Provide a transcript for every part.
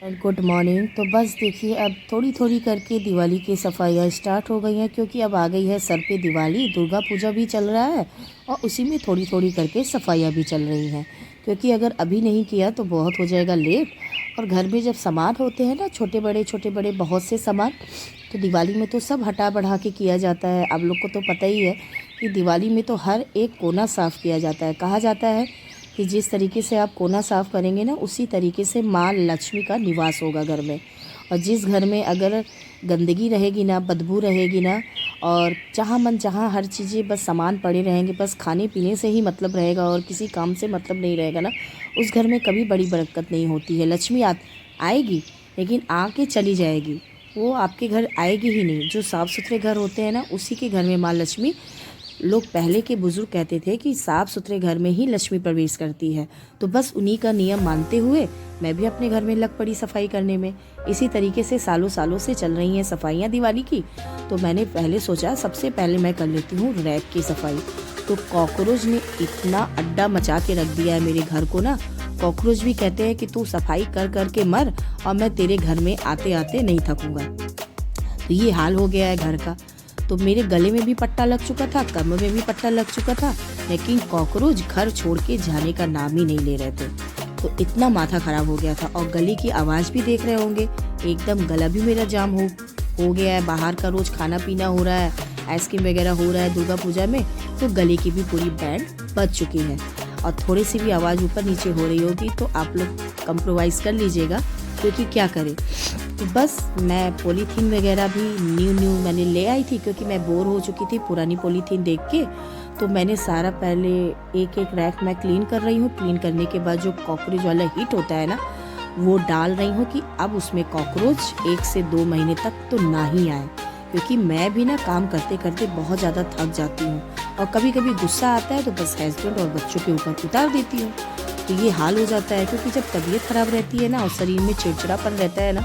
And good morning. तो बस देखिए, अब थोड़ी थोड़ी करके दिवाली की सफाइयाँ स्टार्ट हो गई हैं, क्योंकि अब आ गई है सर पे दिवाली। दुर्गा पूजा भी चल रहा है और उसी में थोड़ी थोड़ी करके सफाइयाँ भी चल रही हैं, क्योंकि अगर अभी नहीं किया तो बहुत हो जाएगा लेट। और घर में जब सामान होते हैं ना, छोटे बड़े बहुत से सामान, तो दिवाली में तो सब हटा बढ़ा के किया जाता है। आप लोग को तो पता ही है कि दिवाली में तो हर एक कोना साफ़ किया जाता है। कहा जाता है कि जिस तरीके से आप कोना साफ़ करेंगे ना, उसी तरीके से माँ लक्ष्मी का निवास होगा घर में। और जिस घर में अगर गंदगी रहेगी ना, बदबू रहेगी ना, और जहाँ मन जहाँ हर चीज़ें बस सामान पड़े रहेंगे, बस खाने पीने से ही मतलब रहेगा और किसी काम से मतलब नहीं रहेगा ना, उस घर में कभी बड़ी बरकत नहीं होती है। लक्ष्मी आएगी लेकिन आके चली जाएगी, वो आपके घर आएगी ही नहीं। जो साफ़ सुथरे घर होते हैं ना, उसी के घर में माँ लक्ष्मी, लोग पहले के बुजुर्ग कहते थे कि साफ़ सुथरे घर में ही लक्ष्मी प्रवेश करती है। तो बस उन्हीं का नियम मानते हुए मैं भी अपने घर में लग पड़ी सफाई करने में। इसी तरीके से सालों सालों से चल रही हैं सफाइयाँ दिवाली की। तो मैंने पहले सोचा सबसे पहले मैं कर लेती हूँ रैक की सफाई। तो कॉकरोच ने इतना अड्डा मचा के रख दिया है मेरे घर को ना। कॉकरोच भी कहते हैं कि तू सफाई कर कर के मर, और मैं तेरे घर में आते आते नहीं थकूँगा। तो ये हाल हो गया है घर का। तो मेरे गले में भी पट्टा लग चुका था, कमर में भी पट्टा लग चुका था, लेकिन कॉकरोच घर छोड़ के जाने का नाम ही नहीं ले रहे थे। तो इतना माथा खराब हो गया था। और गले की आवाज़ भी देख रहे होंगे, एकदम गला भी मेरा जाम हो गया है। बाहर का रोज़ खाना पीना हो रहा है, आइसक्रीम वगैरह हो रहा है दुर्गा पूजा में, तो गले की भी पूरी बैंड बज चुकी है। और थोड़ी सी भी आवाज़ ऊपर नीचे हो रही होगी तो आप लोग कंप्रोमाइज़ कर लीजिएगा, क्योंकि क्या करें। तो बस मैं पॉलीथीन वगैरह भी न्यू मैंने ले आई थी, क्योंकि मैं बोर हो चुकी थी पुरानी पॉलीथीन देख के। तो मैंने सारा पहले एक एक रैक मैं क्लीन कर रही हूँ। क्लीन करने के बाद जो कॉकरोच वाला हीट होता है ना, वो डाल रही हूँ कि अब उसमें कॉकरोच 1 से 2 महीने तक तो ना ही आए, क्योंकि मैं भी ना काम करते करते बहुत ज़्यादा थक जाती हूँ। और कभी कभी गुस्सा आता है तो बस हस्बैंड और बच्चों के ऊपर उतार देती हूँ। तो ये हाल हो जाता है, क्योंकि जब तबीयत खराब रहती है ना और शरीर में चिड़चिड़ापन रहता है ना,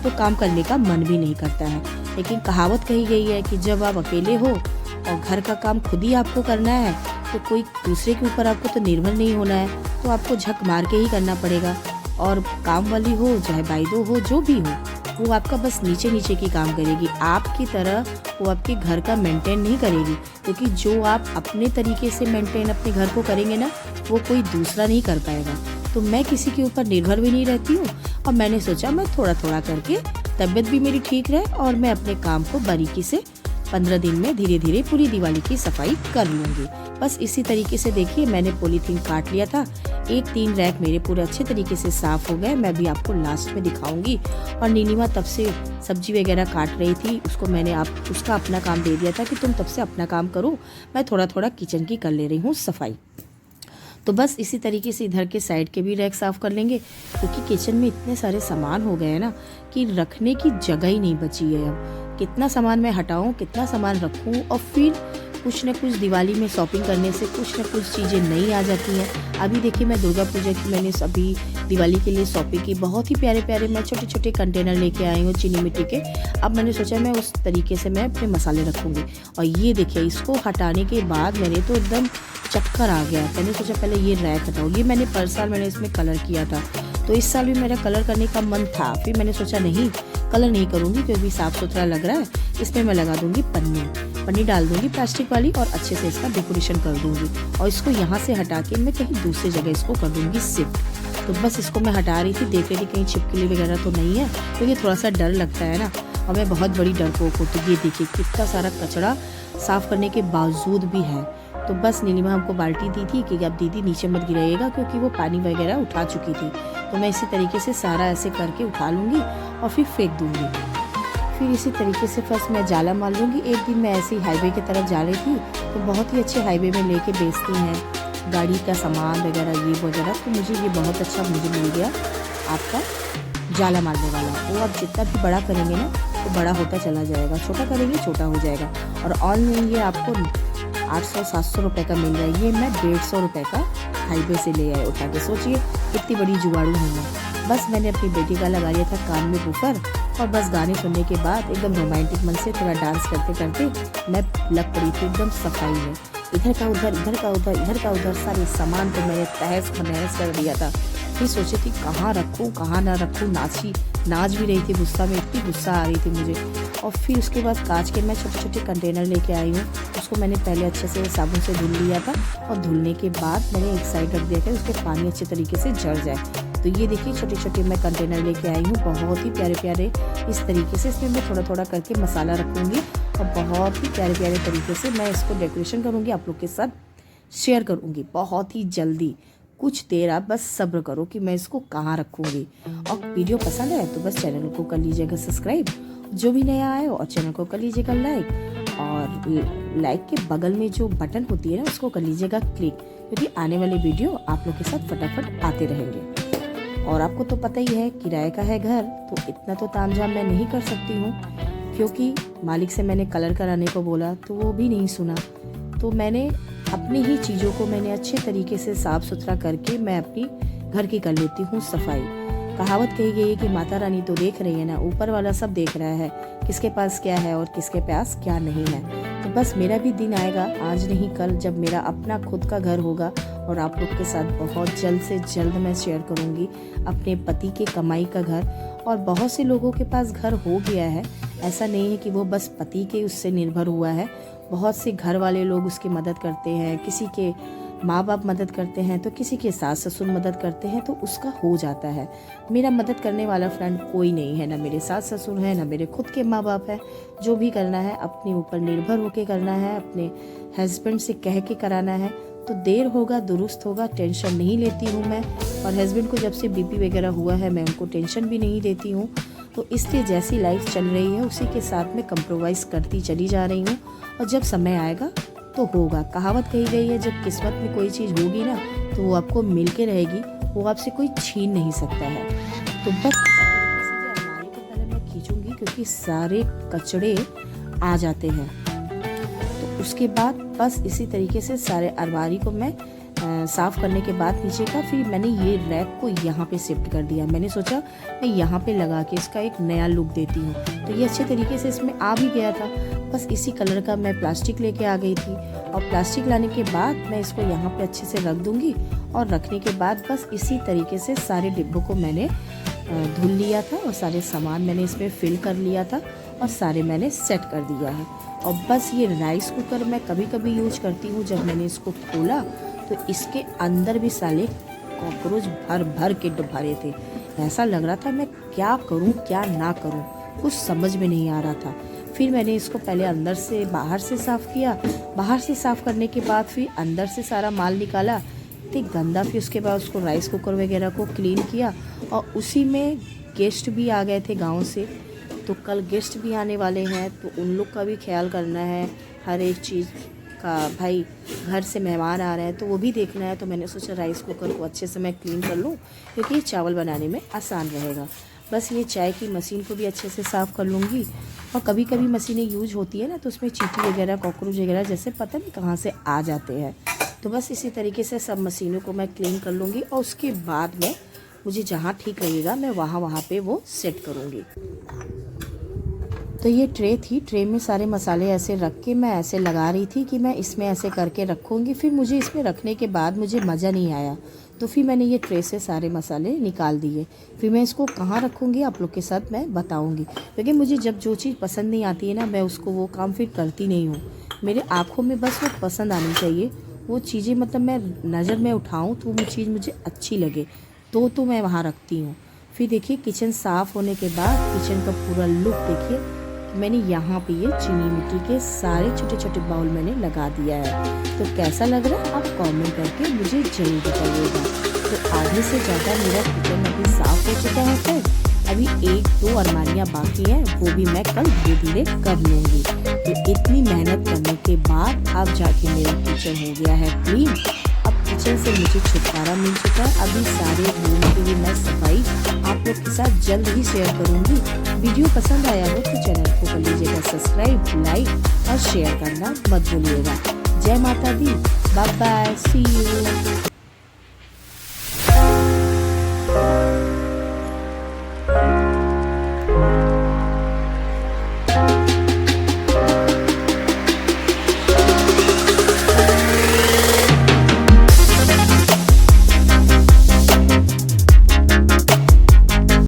तो काम करने का मन भी नहीं करता है। लेकिन कहावत कही गई है कि जब आप अकेले हो और घर का काम खुद ही आपको करना है, तो कोई दूसरे के ऊपर आपको तो निर्भर नहीं होना है, तो आपको झक मार के ही करना पड़ेगा। और काम वाली हो चाहे बाइदो हो, जो भी हो, वो आपका बस नीचे नीचे की काम करेगी, आपकी तरह वो आपके घर का मेंटेन नहीं करेगी। क्योंकि जो आप अपने तरीके से मेंटेन अपने घर को करेंगे ना, वो कोई दूसरा नहीं कर पाएगा। तो मैं किसी के ऊपर निर्भर भी नहीं रहती हूँ, और मैंने सोचा मैं थोड़ा थोड़ा करके तबीयत भी मेरी ठीक रहे और मैं अपने काम को बारीकी से 15 दिन में धीरे धीरे पूरी दिवाली की सफाई कर लूँगी। बस इसी तरीके से देखिए, मैंने पॉलीथीन काट लिया था। 1-3 रैक मेरे पूरे अच्छे तरीके से साफ़ हो गए। मैं भी आपको लास्ट में दिखाऊंगी। और नीलिमा तब से सब्जी वगैरह काट रही थी, उसको मैंने उसका अपना काम दे दिया था कि तुम तब से अपना काम करो, मैं थोड़ा थोड़ा किचन की कर ले रही हूँ सफाई। तो बस इसी तरीके से इधर के साइड के भी रैक साफ़ कर लेंगे, क्योंकि किचन में इतने सारे सामान हो गए हैं ना कि रखने की जगह ही नहीं बची है। अब कितना सामान मैं हटाऊं, कितना सामान रखूं, और फिर कुछ न कुछ दिवाली में शॉपिंग करने से कुछ न कुछ चीज़ें नई आ जाती हैं। अभी देखिए, मैं दुर्गा पूजा की मैंने अभी दिवाली के लिए शॉपिंग की। बहुत ही प्यारे प्यारे मैं छोटे छोटे कंटेनर लेके आई हूँ चीनी मिट्टी के। अब मैंने सोचा मैं उस तरीके से मैं अपने मसाले रखूँगी। और ये देखिए, इसको हटाने के बाद मैंने तो एकदम चक्कर आ गया। मैंने सोचा पहले ये रैक हटाओ। ये मैंने पर साल मैंने इसमें कलर किया था, तो इस साल भी मेरा कलर करने का मन था। फिर मैंने सोचा नहीं, कलर नहीं करूँगी, क्योंकि साफ़ सुथरा लग रहा है। इसमें मैं लगा दूँगी पन्नी डाल दूँगी प्लास्टिक वाली, और अच्छे से इसका डेकोरेशन कर दूँगी। और इसको यहाँ से हटा के मैं कहीं दूसरी जगह इसको कर दूँगी शिफ्ट। तो बस इसको मैं हटा रही थी, देख रही थी कहीं छिपकली वगैरह तो नहीं है, क्योंकि थोड़ा सा डर लगता है ना। और मैं बहुत बड़ी डरपोक हूँ। तो ये देखिए कितना सारा कचरा साफ़ करने के बावजूद भी है। तो बस नीलिमा हमको बाल्टी दी थी कि अब दीदी नीचे मत गिराइएगा, क्योंकि वो पानी वगैरह उठा चुकी थी। तो मैं इसी तरीके से सारा ऐसे करके उठा लूँगी और फिर फेंक दूँगी। फिर इसी तरीके से फर्स्ट मैं जाला मार लूँगी। एक दिन मैं ऐसे ही हाईवे की तरफ जा रही थी, तो बहुत ही अच्छे हाईवे में लेके बेचती हैं गाड़ी का सामान वगैरह ये वगैरह। तो मुझे ये बहुत अच्छा मुझे मिल गया आपका जाला मारने वाला। वो आप जितना भी बड़ा करेंगे ना, तो बड़ा होता चला जाएगा, छोटा करेंगे छोटा हो जाएगा। और ऑनलाइन ये आपको 800-700 रुपये का मिल रहा है। ये मैं 150 रुपये का हाईवे से ले आए उठा के। सोचिए कितनी बड़ी जुगाड़ू हूँ मैं। बस मैंने अपनी बेटी का लगा लिया था कान में बूफर, और बस गाने सुनने के बाद एकदम रोमांटिक मन से थोड़ा डांस करते करते मैं लग पड़ी थी एकदम सफाई में। इधर का उधर, इधर का उधर, इधर का उधर, सारे सामान तो मैंने तहस नहस कर दिया था। फिर सोची थी कहाँ रखूँ कहाँ ना रखूँ, नाच भी रही थी गुस्सा में, इतनी गुस्सा आ रही थी मुझे। और फिर उसके बाद कांच के मैं छोटे छोटे कंटेनर लेके आई हूँ। उसको मैंने पहले अच्छे से साबुन से धुल लिया था और धुलने के बाद मैंने एक साइड रख दिया था उसके पानी अच्छे तरीके से झड़ जाए। तो ये देखिए छोटे छोटे मैं कंटेनर लेके आई हूँ, बहुत ही प्यारे प्यारे इस तरीके से। इसमें मैं थोड़ा थोड़ा करके मसाला रखूँगी और बहुत ही प्यारे प्यारे तरीके से मैं इसको डेकोरेशन करूँगी, आप लोग के साथ शेयर करूँगी बहुत ही जल्दी। कुछ देर आप बस सब्र करो कि मैं इसको कहाँ रखूँगी। और वीडियो पसंद है तो बस चैनल को कर लीजिएगा सब्सक्राइब, जो भी नया आए और चैनल को कर लीजिएगा लाइक, और लाइक के बगल में जो बटन होती है ना उसको कर लीजिएगा क्लिक, क्योंकि आने वाले वीडियो आप लोग के साथ फटाफट आते रहेंगे। और आपको तो पता ही है किराए का है घर, तो इतना तो तामझाम मैं नहीं कर सकती हूँ, क्योंकि मालिक से मैंने कलर कराने को बोला तो वो भी नहीं सुना। तो मैंने अपनी ही चीज़ों को मैंने अच्छे तरीके से साफ़ सुथरा करके मैं अपनी घर की कर लेती हूँ सफाई। कहावत कही गई है कि माता रानी तो देख रही है ना, ऊपर वाला सब देख रहा है किसके पास क्या है और किसके पास क्या नहीं है। तो बस मेरा भी दिन आएगा, आज नहीं कल, जब मेरा अपना खुद का घर होगा और आप लोग के साथ बहुत जल्द से जल्द मैं शेयर करूँगी अपने पति के कमाई का घर। और बहुत से लोगों के पास घर हो गया है, ऐसा नहीं है कि वो बस पति के उससे निर्भर हुआ है। बहुत से घर वाले लोग उसकी मदद करते हैं, किसी के माँ बाप मदद करते हैं तो किसी के सास ससुर मदद करते हैं, तो उसका हो जाता है। मेरा मदद करने वाला फ्रेंड कोई नहीं है, ना मेरे सास ससुर हैं ना मेरे खुद के माँ बाप हैं। जो भी करना है अपने ऊपर निर्भर होकर करना है, अपने हस्बैंड से कह के कराना है, तो देर होगा दुरुस्त होगा, टेंशन नहीं लेती हूँ मैं। और हस्बैंड को जब से बीपी वगैरह हुआ है मैं उनको टेंशन भी नहीं देती हूँ। तो इसलिए जैसी लाइफ चल रही है उसी के साथ में कंप्रोमाइज़ करती चली जा रही हूँ, और जब समय आएगा तो होगा। कहावत कही गई है जब किस्मत में कोई चीज़ होगी ना तो वो आपको मिल के रहेगी, वो आपसे कोई छीन नहीं सकता है। तो बस अलमारी को पहले मैं खींचूंगी क्योंकि सारे कचड़े आ जाते हैं। तो उसके बाद बस इसी तरीके से सारे अलमारी को मैं साफ़ करने के बाद नीचे का, फिर मैंने ये रैक को यहाँ पे शिफ्ट कर दिया। मैंने सोचा मैं यहाँ पे लगा के इसका एक नया लुक देती हूँ, तो ये अच्छे तरीके से इसमें आ भी गया था। बस इसी कलर का मैं प्लास्टिक लेके आ गई थी, और प्लास्टिक लाने के बाद मैं इसको यहाँ पे अच्छे से रख दूँगी। और रखने के बाद बस इसी तरीके से सारे डिब्बों को मैंने धुल लिया था और सारे सामान मैंने इसमें फिल कर लिया था और सारे मैंने सेट कर दिया है। और बस ये राइस कुकर मैं कभी कभी यूज करती हूँ। जब मैंने इसको खोला तो इसके अंदर भी साले कॉकरोच भर भर के भरे थे। ऐसा लग रहा था मैं क्या करूं क्या ना करूं, कुछ समझ में नहीं आ रहा था। फिर मैंने इसको पहले अंदर से बाहर से साफ़ किया, बाहर से साफ़ करने के बाद फिर अंदर से सारा माल निकाला, इतनी गंदा। फिर उसके बाद उसको राइस कुकर वगैरह को क्लीन किया। और उसी में गेस्ट भी आ गए थे गाँव से, तो कल गेस्ट भी आने वाले हैं, तो उन लोग का भी ख्याल करना है हर एक चीज़ का। भाई घर से मेहमान आ रहे हैं तो वो भी देखना है। तो मैंने सोचा राइस कुकर को अच्छे से मैं क्लीन कर लूँ, क्योंकि चावल बनाने में आसान रहेगा। बस ये चाय की मशीन को भी अच्छे से साफ़ कर लूँगी। और कभी कभी मशीनें यूज होती है ना तो उसमें चींटी वगैरह कॉकरोच वगैरह जैसे पता नहीं कहाँ से आ जाते हैं। तो बस इसी तरीके से सब मशीनों को मैं क्लीन कर लूँगी, और उसके बाद में मुझे जहाँ ठीक लगेगा मैं वहाँ पे वो सेट करूँगी। तो ये ट्रे थी, ट्रे में सारे मसाले ऐसे रख के मैं ऐसे लगा रही थी कि मैं इसमें ऐसे करके रखूँगी। फिर मुझे इसमें रखने के बाद मुझे मज़ा नहीं आया, तो फिर मैंने ये ट्रे से सारे मसाले निकाल दिए। फिर मैं इसको कहाँ रखूँगी आप लोग के साथ मैं बताऊँगी, क्योंकि मुझे जब जो चीज़ पसंद नहीं आती है ना मैं उसको वो काम फिर करती नहीं हूँ। मेरे आँखों में बस वो पसंद आनी चाहिए, वो चीज़ें मतलब मैं नज़र में उठाऊँ तो वो चीज़ मुझे अच्छी लगे तो मैं वहाँ रखती हूँ। फिर देखिए किचन साफ़ होने के बाद किचन का पूरा लुक देखिए, मैंने यहाँ पे ये चीनी मिट्टी के सारे छोटे छोटे बाउल मैंने लगा दिया है। तो कैसा लग रहा है आप कमेंट करके मुझे जरूर बताइएगा। तो आधे से ज़्यादा मेरा किचन अभी साफ़ हो चुका है। फिर अभी 1-2 अलमारियाँ बाकी हैं, वो भी मैं कल धीरे धीरे कर लूँगी। तो इतनी मेहनत करने के बाद अब जाके मेरा किचन हो गया है क्लीन। अब किचन से मुझे छुटकारा मिल चुका है। अभी सारे रूम की भी मैं सफाई आप लोग के साथ जल्द ही शेयर करूँगी। वीडियो पसंद आया हो तो चैनल को कर लीजिएगा सब्सक्राइब, लाइक और शेयर करना मत भूलिएगा। जय माता दी, बाय बाय, सी यू।